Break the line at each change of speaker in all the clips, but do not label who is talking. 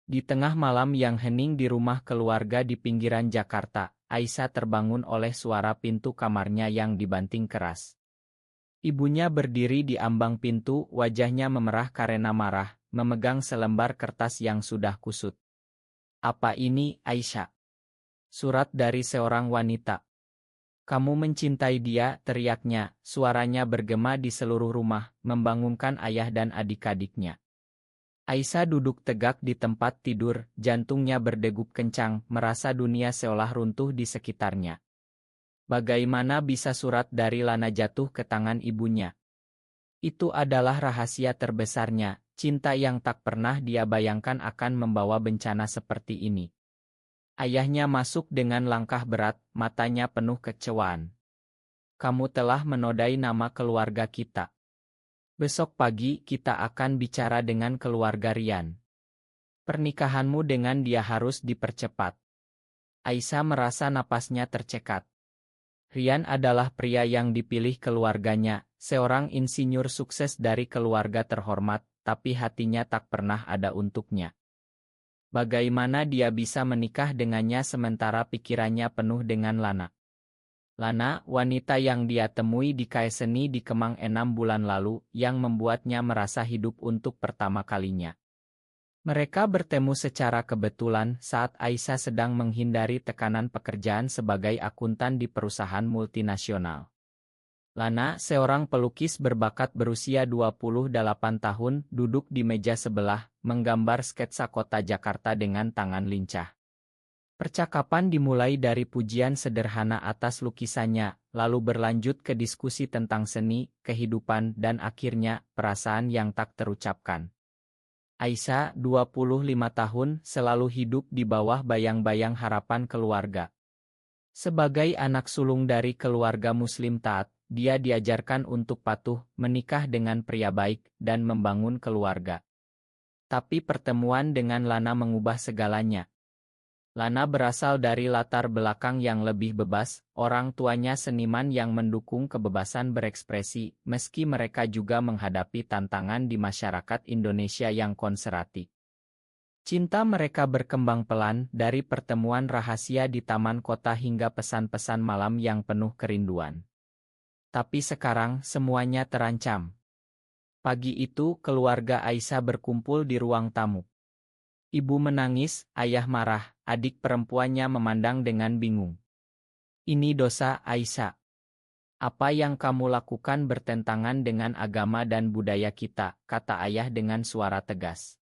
Di tengah malam yang hening di rumah keluarga di pinggiran Jakarta, Aisyah terbangun oleh suara pintu kamarnya yang dibanting keras. Ibunya berdiri di ambang pintu, wajahnya memerah karena marah, memegang selembar kertas yang sudah kusut. "Apa ini, Aisyah?" "Surat dari seorang wanita. Kamu mencintai dia," teriaknya, suaranya bergema di seluruh rumah, membangunkan ayah dan adik-adiknya. Aisyah duduk tegak di tempat tidur, jantungnya berdegup kencang, merasa dunia seolah runtuh di sekitarnya. Bagaimana bisa surat dari Lana jatuh ke tangan ibunya? Itu adalah rahasia terbesarnya, cinta yang tak pernah dia bayangkan akan membawa bencana seperti ini. Ayahnya masuk dengan langkah berat, matanya penuh kecewaan. "Kamu telah menodai nama keluarga kita. Besok pagi kita akan bicara dengan keluarga Rian. Pernikahanmu dengan dia harus dipercepat." Aisyah merasa napasnya tercekat. Rian adalah pria yang dipilih keluarganya, seorang insinyur sukses dari keluarga terhormat, tapi hatinya tak pernah ada untuknya. Bagaimana dia bisa menikah dengannya sementara pikirannya penuh dengan Lana? Lana, wanita yang dia temui di Kaeseni di Kemang 6 bulan lalu, yang membuatnya merasa hidup untuk pertama kalinya. Mereka bertemu secara kebetulan saat Aisyah sedang menghindari tekanan pekerjaan sebagai akuntan di perusahaan multinasional. Lana, seorang pelukis berbakat berusia 28 tahun, duduk di meja sebelah, menggambar sketsa kota Jakarta dengan tangan lincah. Percakapan dimulai dari pujian sederhana atas lukisannya, lalu berlanjut ke diskusi tentang seni, kehidupan, dan akhirnya, perasaan yang tak terucapkan. Aisyah, 25 tahun, selalu hidup di bawah bayang-bayang harapan keluarga. Sebagai anak sulung dari keluarga Muslim taat, dia diajarkan untuk patuh, menikah dengan pria baik, dan membangun keluarga. Tapi pertemuan dengan Lana mengubah segalanya. Lana berasal dari latar belakang yang lebih bebas, orang tuanya seniman yang mendukung kebebasan berekspresi, meski mereka juga menghadapi tantangan di masyarakat Indonesia yang konservatif. Cinta mereka berkembang pelan, dari pertemuan rahasia di taman kota hingga pesan-pesan malam yang penuh kerinduan. Tapi sekarang semuanya terancam. Pagi itu keluarga Aisyah berkumpul di ruang tamu. Ibu menangis, ayah marah, adik perempuannya memandang dengan bingung. "Ini dosa, Aisyah. Apa yang kamu lakukan bertentangan dengan agama dan budaya kita," kata ayah dengan suara tegas.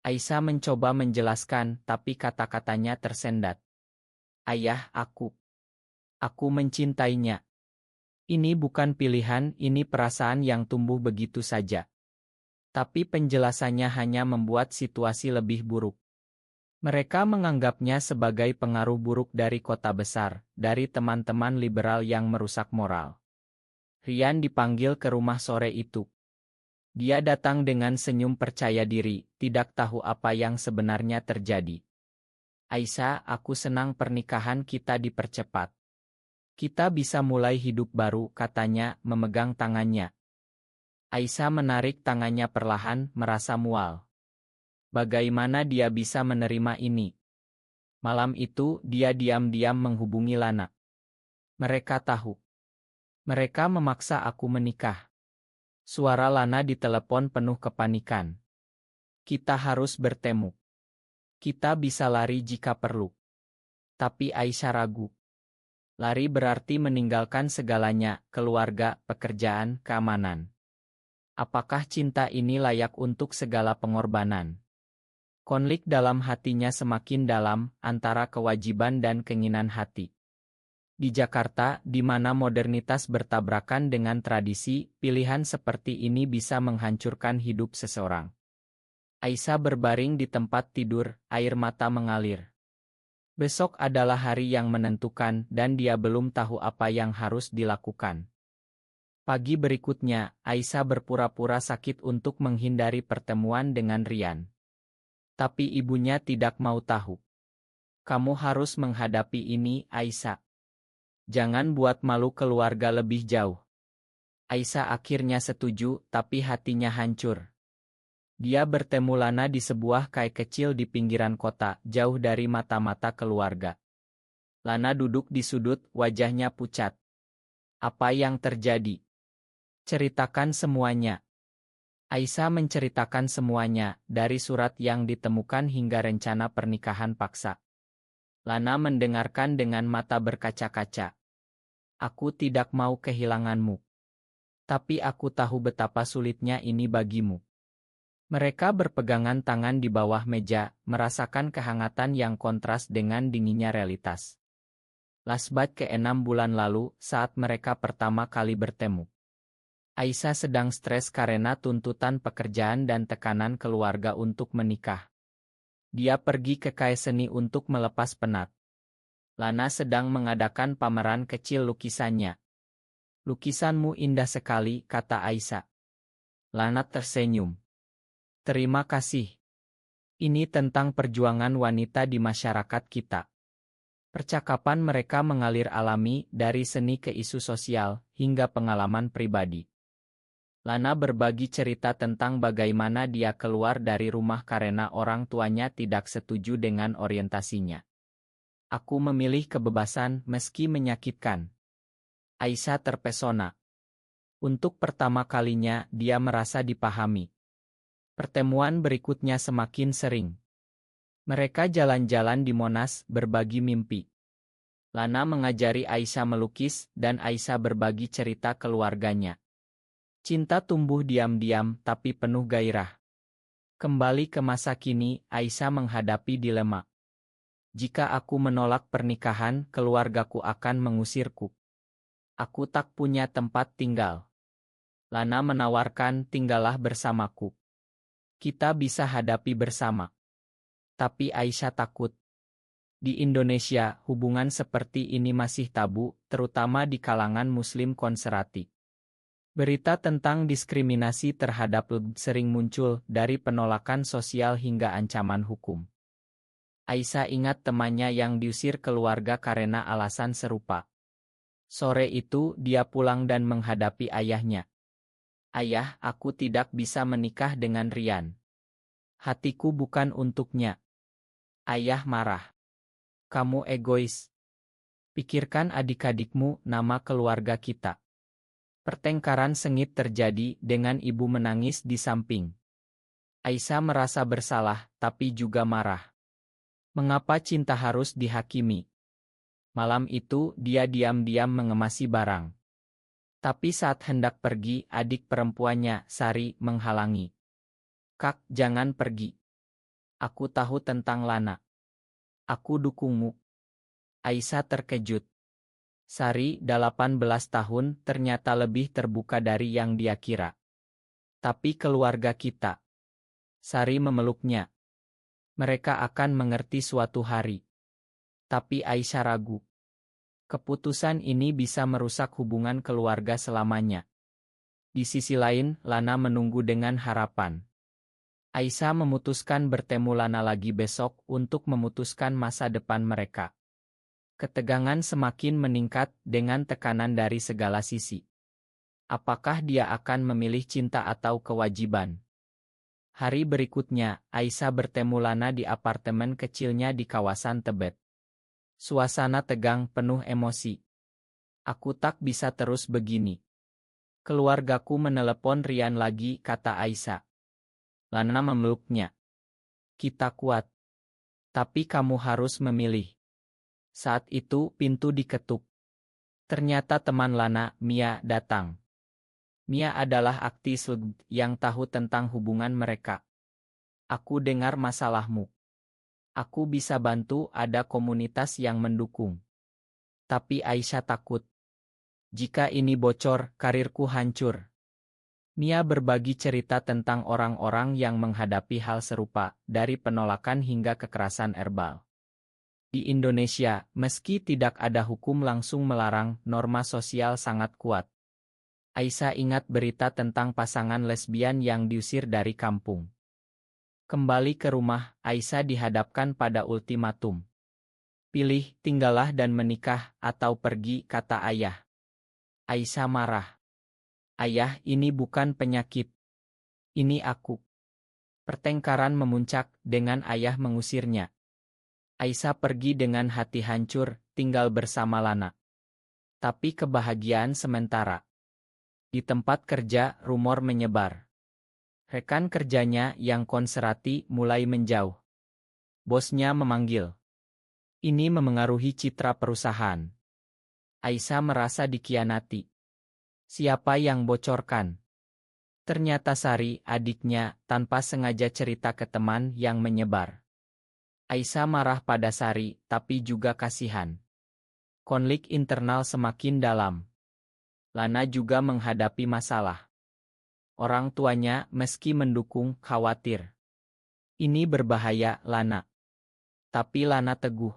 Aisyah mencoba menjelaskan, tapi kata-katanya tersendat. "Ayah, aku mencintainya. Ini bukan pilihan, ini perasaan yang tumbuh begitu saja." Tapi penjelasannya hanya membuat situasi lebih buruk. Mereka menganggapnya sebagai pengaruh buruk dari kota besar, dari teman-teman liberal yang merusak moral. Rian dipanggil ke rumah sore itu. Dia datang dengan senyum percaya diri, tidak tahu apa yang sebenarnya terjadi. "Aisyah, aku senang pernikahan kita dipercepat. Kita bisa mulai hidup baru," katanya, memegang tangannya. Aisyah menarik tangannya perlahan, merasa mual. Bagaimana dia bisa menerima ini? Malam itu, dia diam-diam menghubungi Lana. "Mereka tahu. Mereka memaksa aku menikah." Suara Lana di telepon penuh kepanikan. "Kita harus bertemu. Kita bisa lari jika perlu." Tapi Aisyah ragu. Lari berarti meninggalkan segalanya, keluarga, pekerjaan, keamanan. Apakah cinta ini layak untuk segala pengorbanan? Konflik dalam hatinya semakin dalam, antara kewajiban dan keinginan hati. Di Jakarta, di mana modernitas bertabrakan dengan tradisi, pilihan seperti ini bisa menghancurkan hidup seseorang. Aisyah berbaring di tempat tidur, air mata mengalir. Besok adalah hari yang menentukan, dan dia belum tahu apa yang harus dilakukan. Pagi berikutnya, Aisyah berpura-pura sakit untuk menghindari pertemuan dengan Rian. Tapi ibunya tidak mau tahu. "Kamu harus menghadapi ini, Aisyah. Jangan buat malu keluarga lebih jauh." Aisyah akhirnya setuju, tapi hatinya hancur. Dia bertemu Lana di sebuah kai kecil di pinggiran kota, jauh dari mata-mata keluarga. Lana duduk di sudut, wajahnya pucat. Apa yang terjadi? Ceritakan semuanya. Aisyah menceritakan semuanya, dari surat yang ditemukan hingga rencana pernikahan paksa. Lana mendengarkan dengan mata berkaca-kaca. Aku tidak mau kehilanganmu. Tapi aku tahu betapa sulitnya ini bagimu. Mereka berpegangan tangan di bawah meja, merasakan kehangatan yang kontras dengan dinginnya realitas. Lasbat ke-6 bulan lalu, saat mereka pertama kali bertemu. Aisyah sedang stres karena tuntutan pekerjaan dan tekanan keluarga untuk menikah. Dia pergi ke kai seni untuk melepas penat. Lana sedang mengadakan pameran kecil lukisannya. Lukisanmu indah sekali, kata Aisyah. Lana tersenyum. Terima kasih. Ini tentang perjuangan wanita di masyarakat kita. Percakapan mereka mengalir alami, dari seni ke isu sosial, hingga pengalaman pribadi. Lana berbagi cerita tentang bagaimana dia keluar dari rumah karena orang tuanya tidak setuju dengan orientasinya. Aku memilih kebebasan meski menyakitkan. Aisyah terpesona. Untuk pertama kalinya, dia merasa dipahami. Pertemuan berikutnya semakin sering. Mereka jalan-jalan di Monas, berbagi mimpi. Lana mengajari Aisyah melukis, dan Aisyah berbagi cerita keluarganya. Cinta tumbuh diam-diam, tapi penuh gairah. Kembali ke masa kini, Aisyah menghadapi dilema. Jika aku menolak pernikahan, keluargaku akan mengusirku. Aku tak punya tempat tinggal. Lana menawarkan, tinggallah bersamaku. Kita bisa hadapi bersama. Tapi Aisyah takut. Di Indonesia, hubungan seperti ini masih tabu, terutama di kalangan Muslim konservatif. Berita tentang diskriminasi terhadap LGBT sering muncul, dari penolakan sosial hingga ancaman hukum. Aisyah ingat temannya yang diusir keluarga karena alasan serupa. Sore itu, dia pulang dan menghadapi ayahnya. Ayah, aku tidak bisa menikah dengan Rian. Hatiku bukan untuknya. Ayah marah. Kamu egois. Pikirkan adik-adikmu, nama keluarga kita. Pertengkaran sengit terjadi, dengan ibu menangis di samping. Aisyah merasa bersalah, tapi juga marah. Mengapa cinta harus dihakimi? Malam itu, dia diam-diam mengemasi barang. Tapi saat hendak pergi, adik perempuannya, Sari, menghalangi. Kak, jangan pergi. Aku tahu tentang Lana. Aku dukungmu. Aisyah terkejut. Sari, 18 tahun, ternyata lebih terbuka dari yang dia kira. Tapi keluarga kita. Sari memeluknya. Mereka akan mengerti suatu hari. Tapi Aisyah ragu. Keputusan ini bisa merusak hubungan keluarga selamanya. Di sisi lain, Lana menunggu dengan harapan. Aisyah memutuskan bertemu Lana lagi besok untuk memutuskan masa depan mereka. Ketegangan semakin meningkat dengan tekanan dari segala sisi. Apakah dia akan memilih cinta atau kewajiban? Hari berikutnya, Aisyah bertemu Lana di apartemen kecilnya di kawasan Tebet. Suasana tegang, penuh emosi. Aku tak bisa terus begini. Keluargaku menelepon Rian lagi, kata Aisyah. Lana memeluknya. Kita kuat. Tapi kamu harus memilih. Saat itu, pintu diketuk. Ternyata teman Lana, Mia, datang. Mia adalah aktivis LGBT yang tahu tentang hubungan mereka. Aku dengar masalahmu. Aku bisa bantu, ada komunitas yang mendukung. Tapi Aisyah takut. Jika ini bocor, karirku hancur. Mia berbagi cerita tentang orang-orang yang menghadapi hal serupa, dari penolakan hingga kekerasan verbal. Di Indonesia, meski tidak ada hukum langsung melarang, norma sosial sangat kuat. Aisyah ingat berita tentang pasangan lesbian yang diusir dari kampung. Kembali ke rumah, Aisyah dihadapkan pada ultimatum. Pilih, tinggallah dan menikah, atau pergi, kata ayah. Aisyah marah. Ayah, ini bukan penyakit. Ini aku. Pertengkaran memuncak dengan ayah mengusirnya. Aisyah pergi dengan hati hancur, tinggal bersama Lana. Tapi kebahagiaan sementara. Di tempat kerja, rumor menyebar. Rekan kerjanya yang konserati mulai menjauh. Bosnya memanggil. Ini memengaruhi citra perusahaan. Aisyah merasa dikhianati. Siapa yang bocorkan? Ternyata Sari, adiknya, tanpa sengaja cerita ke teman yang menyebar. Aisyah marah pada Sari, tapi juga kasihan. Konflik internal semakin dalam. Lana juga menghadapi masalah. Orang tuanya, meski mendukung, khawatir. Ini berbahaya, Lana. Tapi Lana teguh.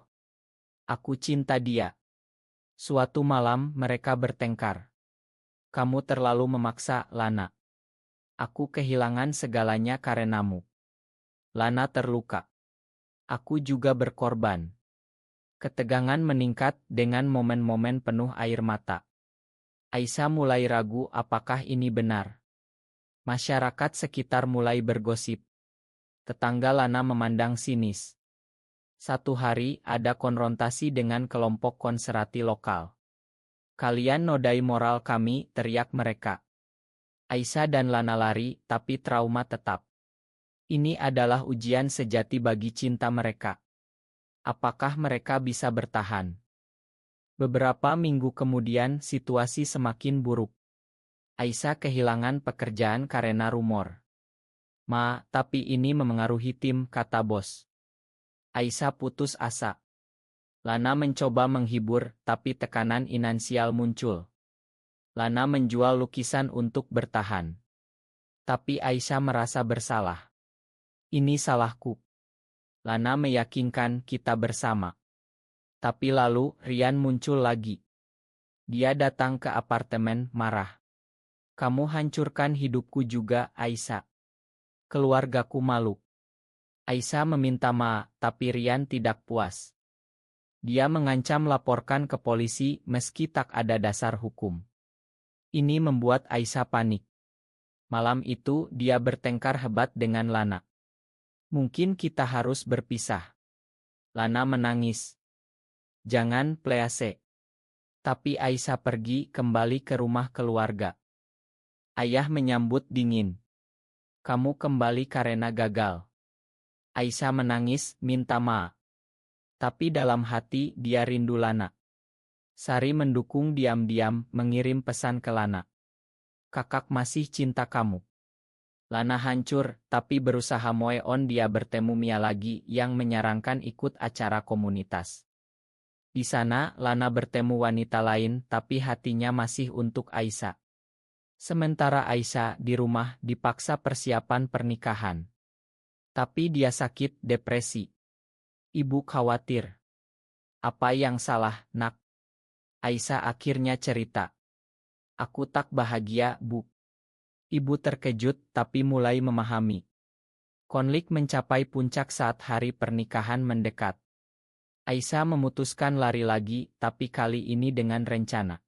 Aku cinta dia. Suatu malam mereka bertengkar. Kamu terlalu memaksa, Lana. Aku kehilangan segalanya karenamu. Lana terluka. Aku juga berkorban. Ketegangan meningkat dengan momen-momen penuh air mata. Aisyah mulai ragu apakah ini benar. Masyarakat sekitar mulai bergosip. Tetangga Lana memandang sinis. Satu hari ada konfrontasi dengan kelompok konserati lokal. Kalian nodai moral kami, teriak mereka. Aisyah dan Lana lari, tapi trauma tetap. Ini adalah ujian sejati bagi cinta mereka. Apakah mereka bisa bertahan? Beberapa minggu kemudian situasi semakin buruk. Aisyah kehilangan pekerjaan karena rumor. Tapi ini memengaruhi tim, kata bos. Aisyah putus asa. Lana mencoba menghibur, tapi tekanan finansial muncul. Lana menjual lukisan untuk bertahan. Tapi Aisyah merasa bersalah. Ini salahku. Lana meyakinkan kita bersama. Tapi lalu Rian muncul lagi. Dia datang ke apartemen, marah. Kamu hancurkan hidupku juga, Aisyah. Keluargaku malu. Aisyah meminta maaf, tapi Rian tidak puas. Dia mengancam laporkan ke polisi meski tak ada dasar hukum. Ini membuat Aisyah panik. Malam itu dia bertengkar hebat dengan Lana. Mungkin kita harus berpisah. Lana menangis. Jangan, please. Tapi Aisyah pergi kembali ke rumah keluarga. Ayah menyambut dingin. Kamu kembali karena gagal. Aisyah menangis, minta maaf. Tapi dalam hati dia rindu Lana. Sari mendukung diam-diam, mengirim pesan ke Lana. Kakak masih cinta kamu. Lana hancur, tapi berusaha move on. Dia bertemu Mia lagi yang menyarankan ikut acara komunitas. Di sana, Lana bertemu wanita lain, tapi hatinya masih untuk Aisyah. Sementara Aisyah di rumah dipaksa persiapan pernikahan. Tapi dia sakit, depresi. Ibu khawatir. Apa yang salah, nak? Aisyah akhirnya cerita. Aku tak bahagia, Bu. Ibu terkejut tapi mulai memahami. Konflik mencapai puncak saat hari pernikahan mendekat. Aisyah memutuskan lari lagi, tapi kali ini dengan rencana.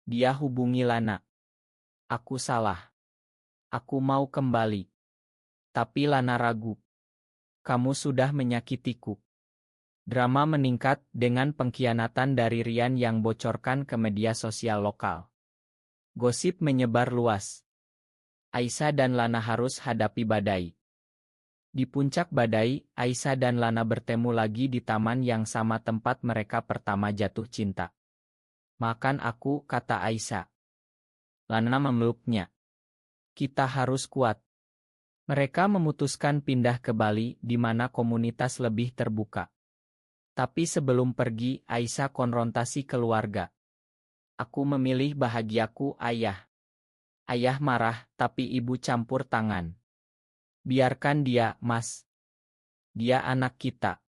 Dia hubungi Lana. Aku salah. Aku mau kembali. Tapi Lana ragu. Kamu sudah menyakitiku. Drama meningkat dengan pengkhianatan dari Rian yang bocorkan ke media sosial lokal. Gosip menyebar luas. Aisyah dan Lana harus hadapi badai. Di puncak badai, Aisyah dan Lana bertemu lagi di taman yang sama tempat mereka pertama jatuh cinta. Makan aku, kata Aisyah. Lana memeluknya. Kita harus kuat. Mereka memutuskan pindah ke Bali di mana komunitas lebih terbuka. Tapi sebelum pergi, Aisyah konfrontasi keluarga. Aku memilih bahagiaku, ayah. Ayah marah, tapi ibu campur tangan. Biarkan dia, Mas. Dia anak kita.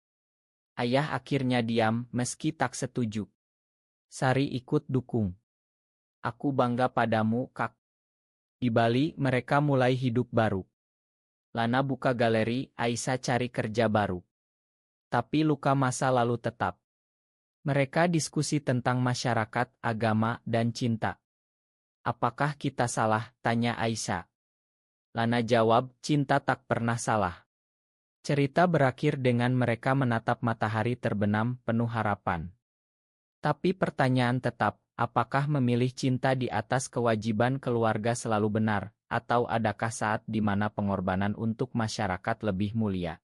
Ayah akhirnya diam, meski tak setuju. Sari ikut dukung. Aku bangga padamu, Kak. Di Bali, mereka mulai hidup baru. Lana buka galeri, Aisyah cari kerja baru. Tapi luka masa lalu tetap. Mereka diskusi tentang masyarakat, agama, dan cinta. Apakah kita salah? Tanya Aisyah. Lana jawab, cinta tak pernah salah. Cerita berakhir dengan mereka menatap matahari terbenam penuh harapan. Tapi pertanyaan tetap, apakah memilih cinta di atas kewajiban keluarga selalu benar, atau adakah saat di mana pengorbanan untuk masyarakat lebih mulia?